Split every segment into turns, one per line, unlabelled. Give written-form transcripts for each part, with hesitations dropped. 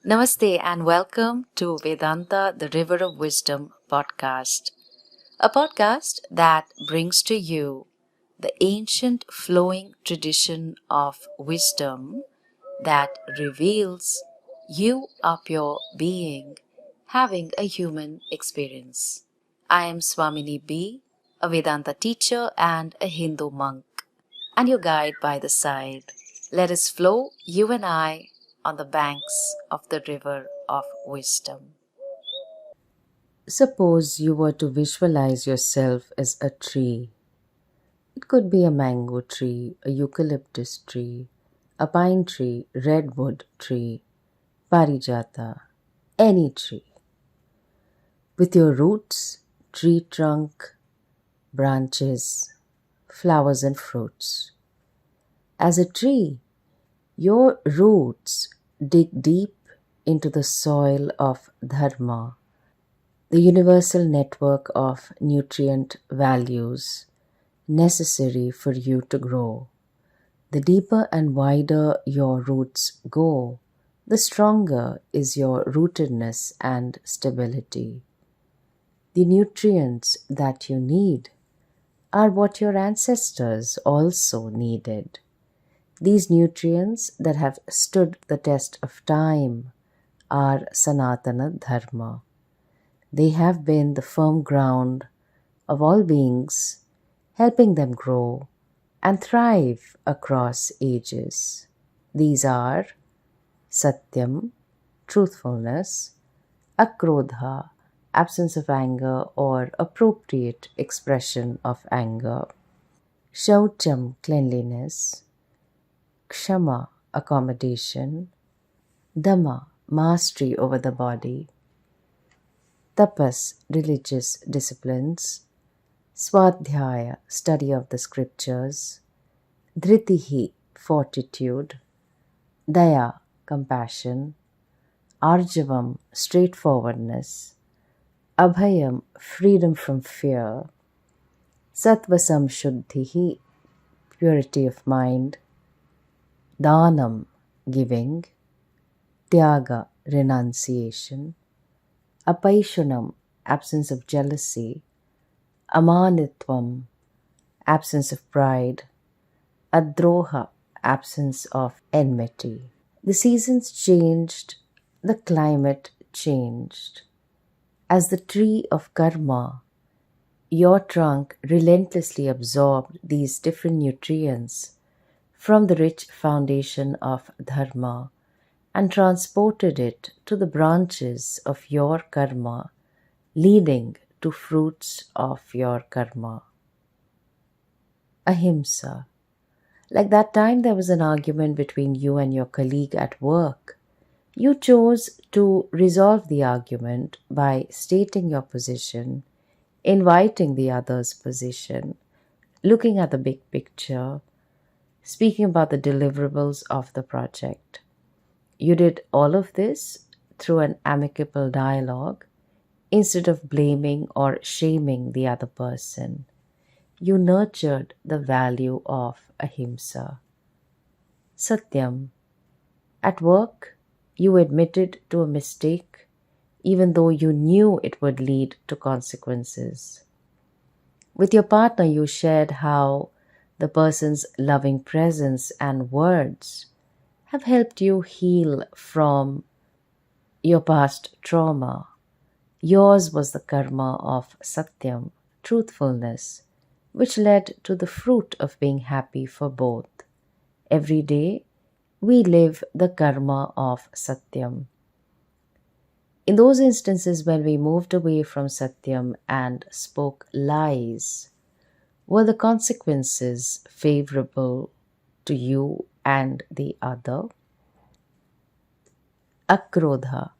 Namaste and welcome to Vedanta, the River of Wisdom podcast, a podcast that brings to you the ancient flowing tradition of wisdom that reveals you are pure being having a human experience. I am Swamini B, a Vedanta teacher and a Hindu monk, and your guide by the side. Let us flow, you and I, on the banks of the river of wisdom.
Suppose you were to visualize yourself as a tree. It could be a mango tree, a eucalyptus tree, a pine tree, redwood tree, parijata, any tree. With your roots, tree trunk, branches, flowers and fruits. As a tree, your roots dig deep into the soil of Dharma, the universal network of nutrient values necessary for you to grow. The deeper and wider your roots go, the stronger is your rootedness and stability. The nutrients that you need are what your ancestors also needed. These nutrients that have stood the test of time are Sanatana Dharma. They have been the firm ground of all beings, helping them grow and thrive across ages. These are Satyam, truthfulness, Akrodha, absence of anger or appropriate expression of anger, Shaucham, cleanliness, Kshama, accommodation, Dhamma, mastery over the body, Tapas, religious disciplines, Swadhyaya, study of the scriptures, Dhritihi, fortitude, Daya, compassion, Arjavam, straightforwardness, Abhayam, freedom from fear, Sattvasam Shuddhihi, purity of mind, Danham Giving, Taga Renunciation, Apaishunam, absence of jealousy, Amanitvam, absence of pride, Adroha, absence of enmity. The seasons changed, the climate changed. As the tree of karma, your trunk relentlessly absorbed these different nutrients from the rich foundation of dharma and transported it to the branches of your karma, leading to fruits of your karma. Ahimsa. Like that time there was an argument between you and your colleague at work. You chose to resolve the argument by stating your position, inviting the other's position, looking at the big picture, speaking about the deliverables of the project. You did all of this through an amicable dialogue instead of blaming or shaming the other person. You nurtured the value of ahimsa. Satyam. At work, you admitted to a mistake even though you knew it would lead to consequences. With your partner, you shared how the person's loving presence and words have helped you heal from your past trauma. Yours was the karma of Satyam, truthfulness, which led to the fruit of being happy for both. Every day, we live the karma of Satyam. In those instances when we moved away from Satyam and spoke lies, were the consequences favorable to you and the other? Akrodha,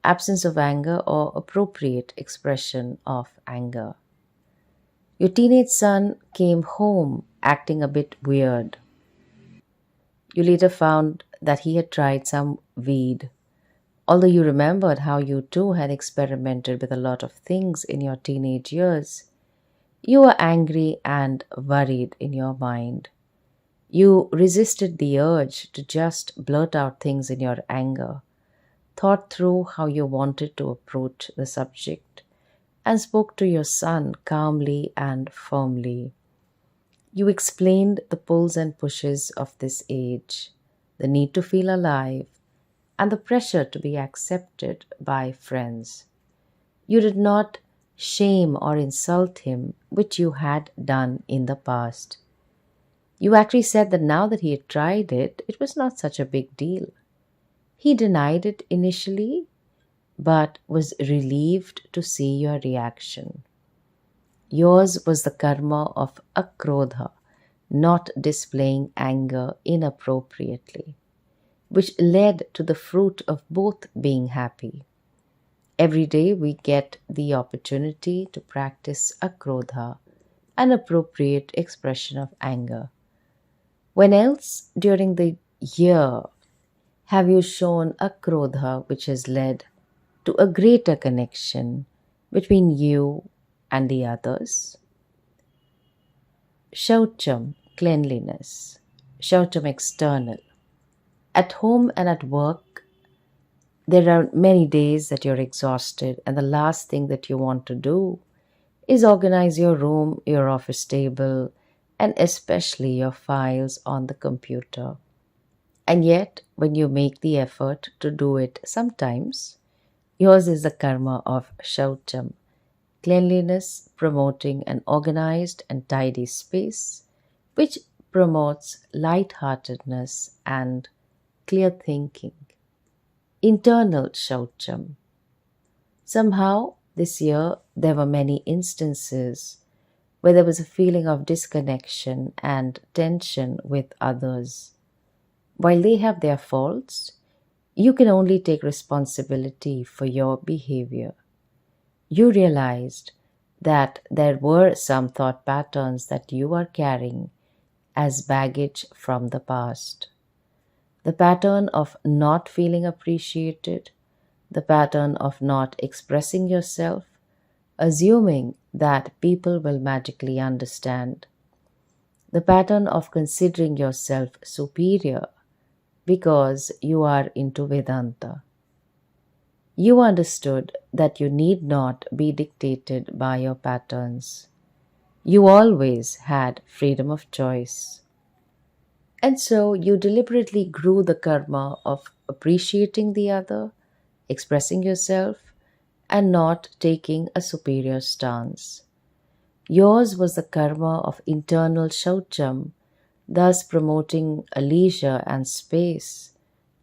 absence of anger or appropriate expression of anger. Your teenage son came home acting a bit weird. You later found that he had tried some weed. Although you remembered how you too had experimented with a lot of things in your teenage years, you were angry and worried in your mind. You resisted the urge to just blurt out things in your anger, thought through how you wanted to approach the subject and spoke to your son calmly and firmly. You explained the pulls and pushes of this age, the need to feel alive, and the pressure to be accepted by friends. You did not shame or insult him, which you had done in the past. You actually said that now that he had tried it, it was not such a big deal. He denied it initially, but was relieved to see your reaction. Yours was the karma of akrodha, not displaying anger inappropriately, which led to the fruit of both being happy. Every day we get the opportunity to practice akrodha, an appropriate expression of anger. When else during the year have you shown akrodha which has led to a greater connection between you and the others? Shaucham, cleanliness. Shaucham, external. At home and at work, there are many days that you're exhausted, and the last thing that you want to do is organize your room, your office table, and especially your files on the computer. And yet, when you make the effort to do it sometimes, yours is the karma of Shaucham, cleanliness, promoting an organized and tidy space, which promotes light-heartedness and clear thinking. Internal Shaucham. Somehow, this year, there were many instances where there was a feeling of disconnection and tension with others. While they have their faults, you can only take responsibility for your behavior. You realized that there were some thought patterns that you are carrying as baggage from the past. The pattern of not feeling appreciated, the pattern of not expressing yourself, assuming that people will magically understand, the pattern of considering yourself superior because you are into Vedanta. You understood that you need not be dictated by your patterns. You always had freedom of choice. And so you deliberately grew the karma of appreciating the other, expressing yourself, and not taking a superior stance. Yours was the karma of internal shaucham, thus promoting a leisure and space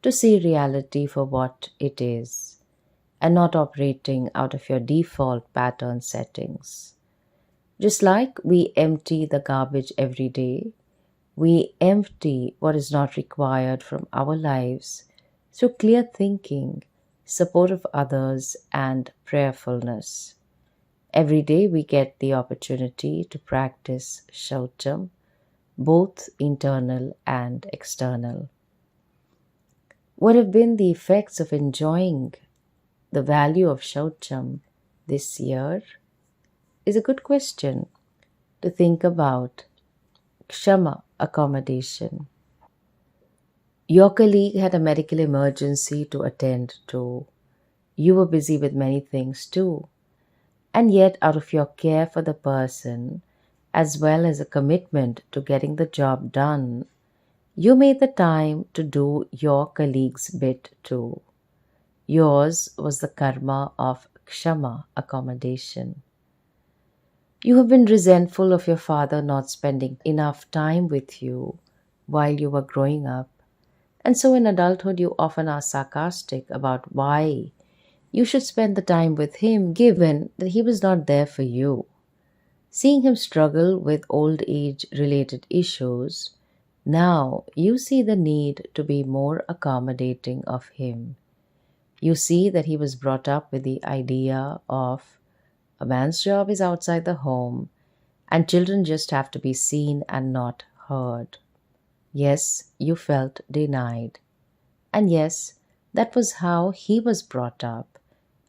to see reality for what it is, and not operating out of your default pattern settings. Just like we empty the garbage every day, we empty what is not required from our lives through clear thinking, support of others, and prayerfulness. Every day we get the opportunity to practice Shaucham, both internal and external. What have been the effects of enjoying the value of Shaucham this year? Is a good question to think about. Kshama, accommodation. Your colleague had a medical emergency to attend to. You were busy with many things too. And yet, out of your care for the person, as well as a commitment to getting the job done, you made the time to do your colleague's bit too. Yours was the karma of kshama, accommodation. You have been resentful of your father not spending enough time with you while you were growing up. And so in adulthood, you often are sarcastic about why you should spend the time with him given that he was not there for you. Seeing him struggle with old age related issues, now you see the need to be more accommodating of him. You see that he was brought up with the idea of a man's job is outside the home and children just have to be seen and not heard. Yes, you felt denied. And yes, that was how he was brought up,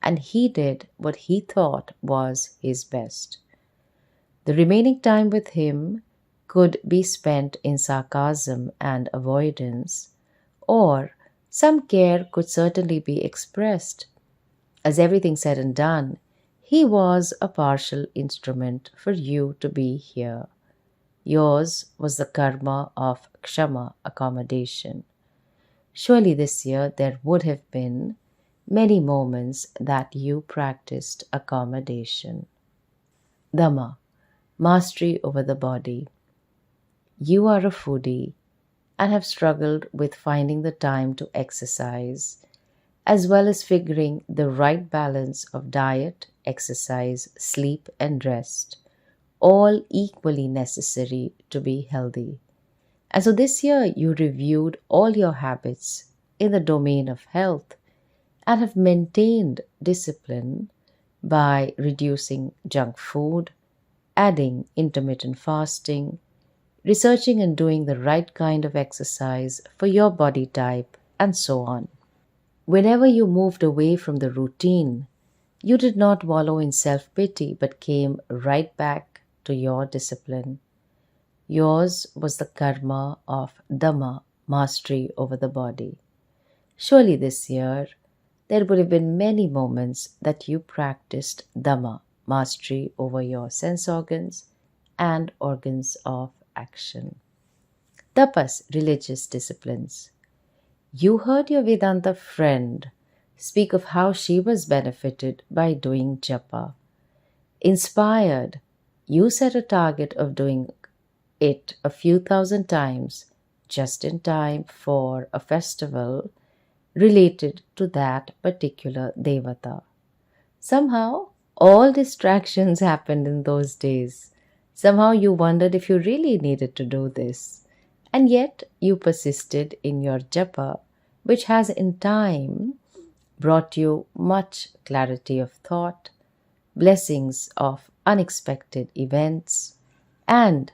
and he did what he thought was his best. The remaining time with him could be spent in sarcasm and avoidance, or Some care could certainly be expressed. As everything said and done, he was a partial instrument for you to be here. Yours was the karma of kshama, accommodation. Surely this year there would have been many moments that you practiced accommodation. Dhamma, mastery over the body. You are a foodie and have struggled with finding the time to exercise, as well as figuring the right balance of diet, exercise, sleep, and rest, all equally necessary to be healthy. And so this year you reviewed all your habits in the domain of health and have maintained discipline by reducing junk food, adding intermittent fasting, researching and doing the right kind of exercise for your body type, and so on. Whenever you moved away from the routine, you did not wallow in self pity but came right back to your discipline. Yours was the karma of Dhamma, mastery over the body. Surely this year, there would have been many moments that you practiced Dhamma, mastery over your sense organs and organs of action. Tapas, religious disciplines. You heard your Vedanta friend speak of how she was benefited by doing japa. Inspired, you set a target of doing it a few thousand times just in time for a festival related to that particular devata. Somehow, all distractions happened in those days. Somehow you wondered if you really needed to do this. And yet you persisted in your japa, which has in time brought you much clarity of thought, blessings of unexpected events, and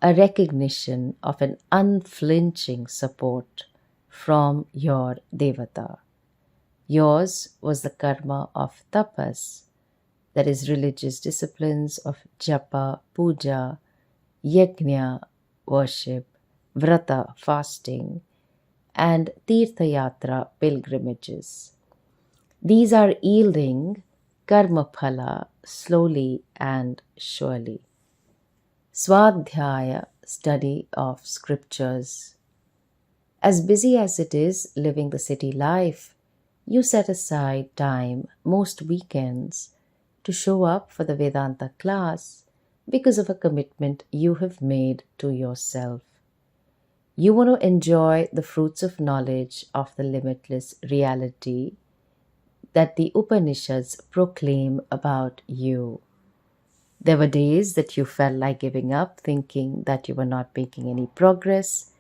a recognition of an unflinching support from your devata. Yours was the karma of tapas, that is, religious disciplines of japa, puja, yajna, worship, vrata, fasting, and tirtha yatra, pilgrimages. These are yielding karma phala slowly and surely. Swadhyaya, study of scriptures. As busy as it is living the city life, you set aside time most weekends to show up for the Vedanta class because of a commitment you have made to yourself. You want to enjoy the fruits of knowledge of the limitless reality that the Upanishads proclaim about you. There were days that you felt like giving up, thinking that you were not making any progress.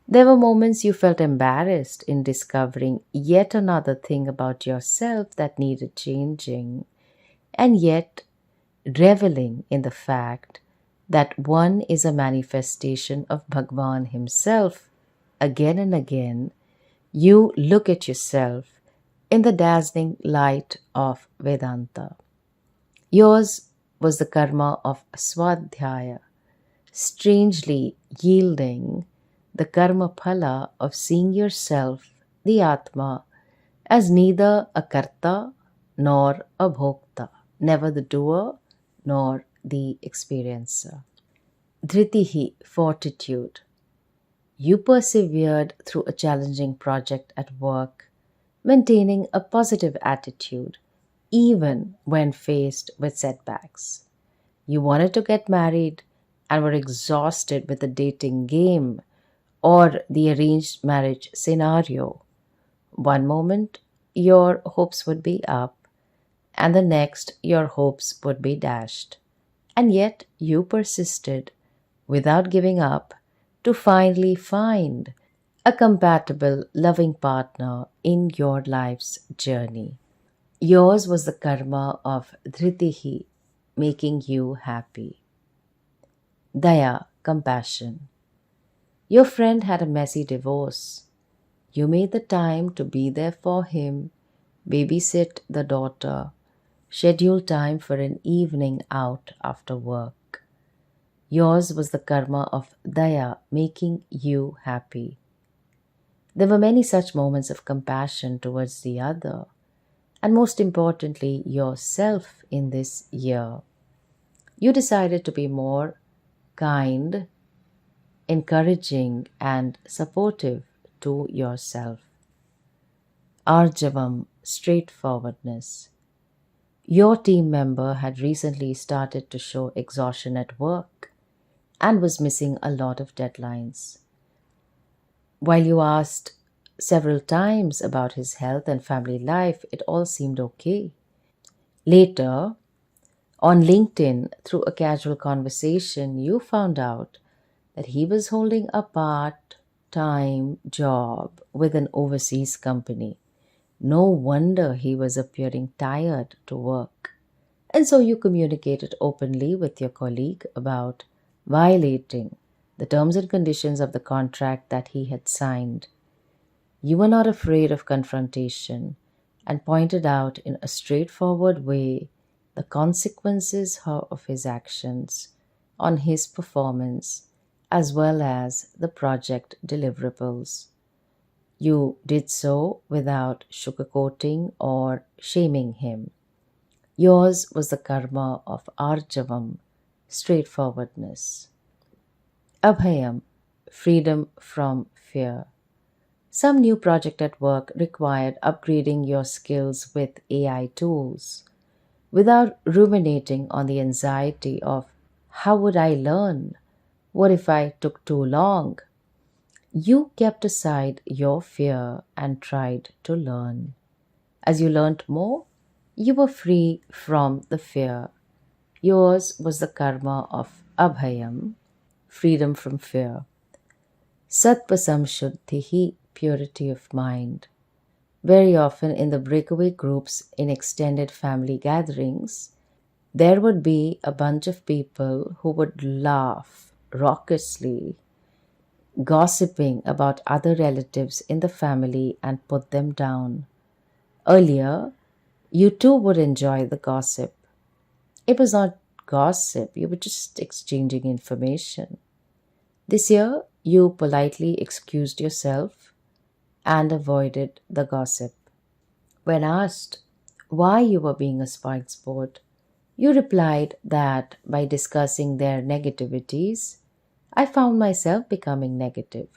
There were moments you felt embarrassed in discovering yet another thing about yourself that needed changing, and yet reveling in the fact that one is a manifestation of Bhagwan himself. Again and again, you look at yourself in the dazzling light of Vedanta. Yours was the karma of Swadhyaya, strangely yielding the karma phala of seeing yourself, the Atma, as neither a karta nor a bhokta, never the doer nor the experiencer. Dhritihi, fortitude. You persevered through a challenging project at work, maintaining a positive attitude even when faced with setbacks. You wanted to get married and were exhausted with the dating game or the arranged marriage scenario. One moment your hopes would be up, and the next your hopes would be dashed. And yet you persisted without giving up to finally find a compatible, loving partner in your life's journey. Yours was the karma of dhritihi, making you happy. Daya, compassion. Your friend had a messy divorce. You made the time to be there for him, babysit the daughter, schedule time for an evening out after work. Yours was the karma of daya, making you happy. There were many such moments of compassion towards the other, and most importantly, yourself in this year. You decided to be more kind, encouraging, and supportive to yourself. Arjavam, straightforwardness. Your team member had recently started to show exhaustion at work and was missing a lot of deadlines. While you asked several times about his health and family life, it all seemed okay. Later, on LinkedIn, through a casual conversation, you found out that he was holding a part time job with an overseas company. No wonder he was appearing tired to work. And so you communicated openly with your colleague about violating the terms and conditions of the contract that he had signed. You were not afraid of confrontation and pointed out in a straightforward way the consequences of his actions on his performance as well as the project deliverables. You did so without sugarcoating or shaming him. Yours was the karma of Arjavam, straightforwardness. Abhayam, freedom from fear. Some new project at work required upgrading your skills with AI tools. Without ruminating on the anxiety of how would I learn? What if I took too long? You kept aside your fear and tried to learn. As you learnt more, you were free from the fear. Yours was the karma of Abhayam, freedom from fear. Sattva Shuddhihi, purity of mind. Very often in the breakaway groups in extended family gatherings, there would be a bunch of people who would laugh raucously, gossiping about other relatives in the family and put them down. Earlier, you too would enjoy the gossip. It was not gossip, you were just exchanging information. This year, you politely excused yourself and avoided the gossip. When asked why you were being a spoilsport, you replied that by discussing their negativities, I found myself becoming negative.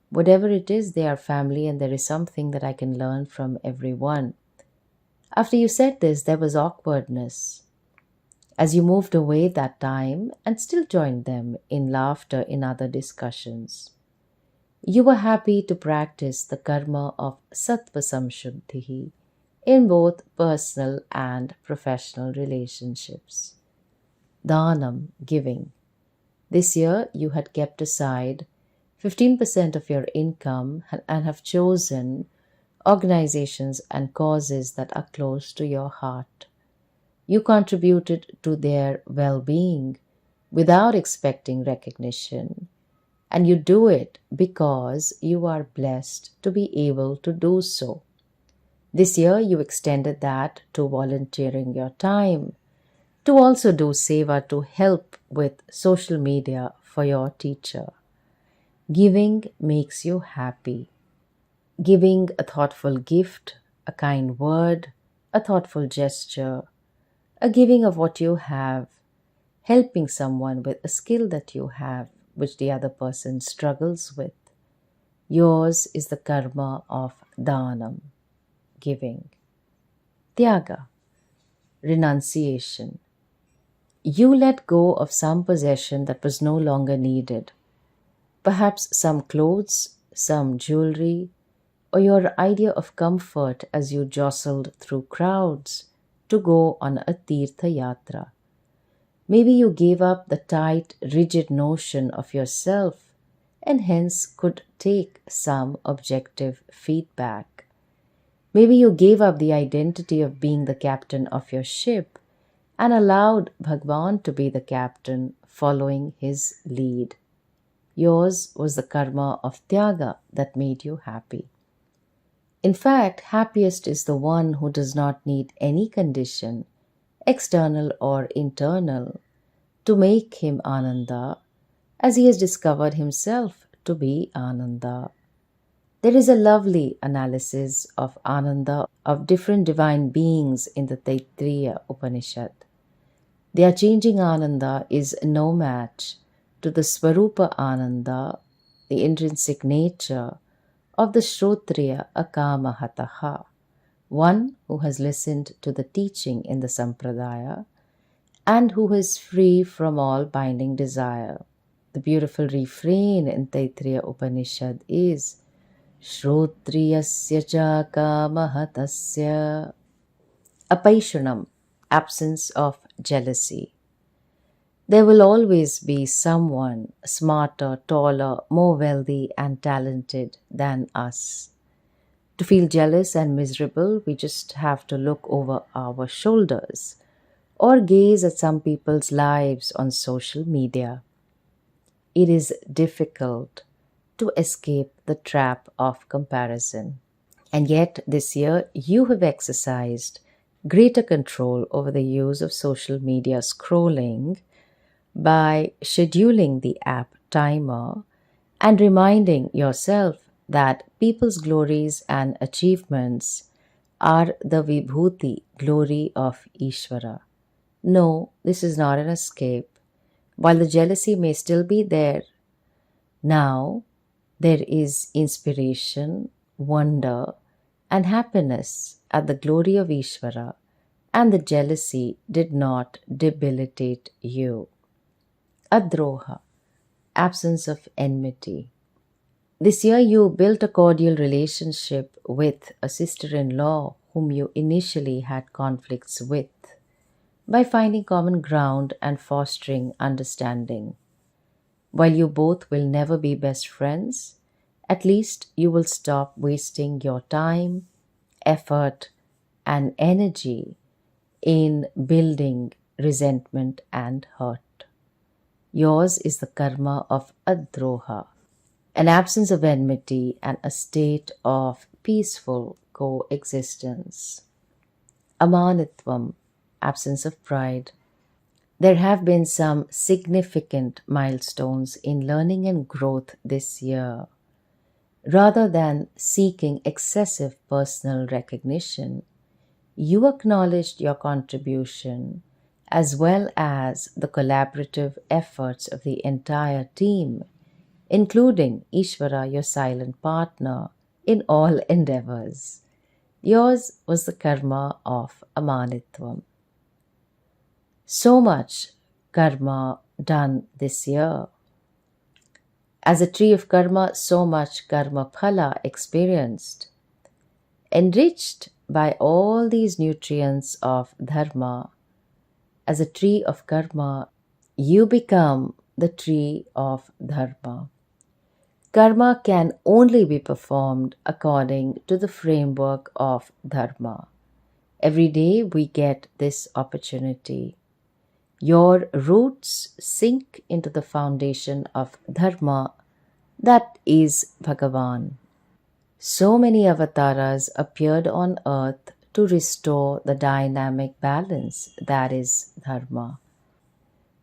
Whatever it is, they are family and there is something that I can learn from everyone. After you said this, there was awkwardness. As you moved away that time and still joined them in laughter in other discussions. You were happy to practice the karma of sattva samshuddhi in both personal and professional relationships. Danham Giving. This year you had kept aside 15% of your income and have chosen organizations and causes that are close to your heart. You contributed to their well-being without expecting recognition, and you do it because you are blessed to be able to do so. This year you extended that to volunteering your time, to also do seva to help with social media for your teacher. Giving makes you happy. Giving a thoughtful gift, a kind word, a thoughtful gesture, a giving of what you have, helping someone with a skill that you have, which the other person struggles with. Yours is the karma of Danam, giving. Taga Renunciation. You let go of some possession that was no longer needed. Perhaps some clothes, some jewelry, or your idea of comfort as you jostled through crowds to go on a Tirtha Yatra. Maybe you gave up the tight, rigid notion of yourself and hence could take some objective feedback. Maybe you gave up the identity of being the captain of your ship and allowed Bhagwan to be the captain following his lead. Yours was the karma of Tyaga that made you happy. In fact, happiest is the one who does not need any condition, external or internal, to make him Ananda, as he has discovered himself to be Ananda. There is a lovely analysis of Ananda of different divine beings in the Taittiriya Upanishad. Their changing Ananda is no match to the Swarupa Ananda, the intrinsic nature of the Shrotriya Akamahataha, one who has listened to the teaching in the Sampradaya and who is free from all binding desire. The beautiful refrain in Taittiriya Upanishad is Shrotriyasya cha kamahatasya apaishanam, absence of jealousy. There will always be someone smarter, taller, more wealthy, and talented than us. To feel jealous and miserable, we just have to look over our shoulders or gaze at some people's lives on social media. It is difficult to escape the trap of comparison. And yet, this year, you have exercised greater control over the use of social media scrolling by scheduling the app timer and reminding yourself that people's glories and achievements are the vibhuti, glory of Ishvara. No, this is not an escape. While the jealousy may still be there, now there is inspiration, wonder, and happiness at the glory of Ishvara, and the jealousy did not debilitate you. Adroha, absence of enmity. This year you built a cordial relationship with a sister-in-law whom you initially had conflicts with by finding common ground and fostering understanding. While you both will never be best friends, at least you will stop wasting your time, effort, and energy in building resentment and hurt. Yours is the karma of adroha, an absence of enmity and a state of peaceful coexistence. Amanitvam, absence of pride. There have been some significant milestones in learning and growth this year. Rather than seeking excessive personal recognition, you acknowledged your contribution as well as the collaborative efforts of the entire team, including Ishvara, your silent partner, in all endeavors. Yours was the karma of Amanitvam. So much karma done this year. As a tree of karma, so much karma phala experienced. Enriched by all these nutrients of dharma, as a tree of karma, you become the tree of dharma. Karma can only be performed according to the framework of dharma. Every day we get this opportunity. Your roots sink into the foundation of dharma, that is Bhagavan. So many avatars appeared on earth to restore the dynamic balance that is dharma.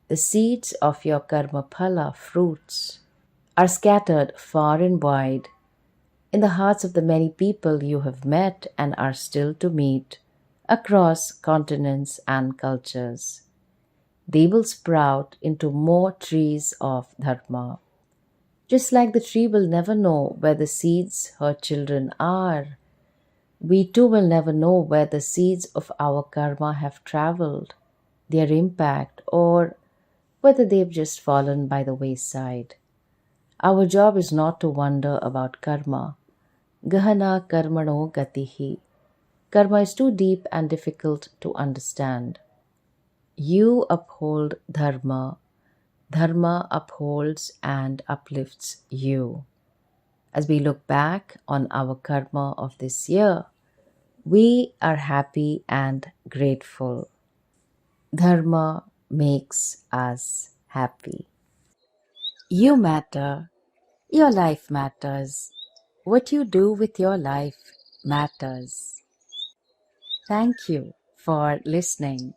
The seeds of your karma phala fruits are scattered far and wide in the hearts of the many people you have met and are still to meet across continents and cultures. They will sprout into more trees of dharma. Just like the tree will never know where the seeds her children are, we too will never know where the seeds of our karma have traveled, their impact, or whether they've just fallen by the wayside. Our job is not to wonder about karma. Gahana karmano gatihi. Karma is too deep and difficult to understand. You uphold dharma. Dharma upholds and uplifts you. As we look back on our karma of this year, we are happy and grateful. Dharma makes us happy. You matter. Your life matters. What you do with your life matters. Thank you for listening.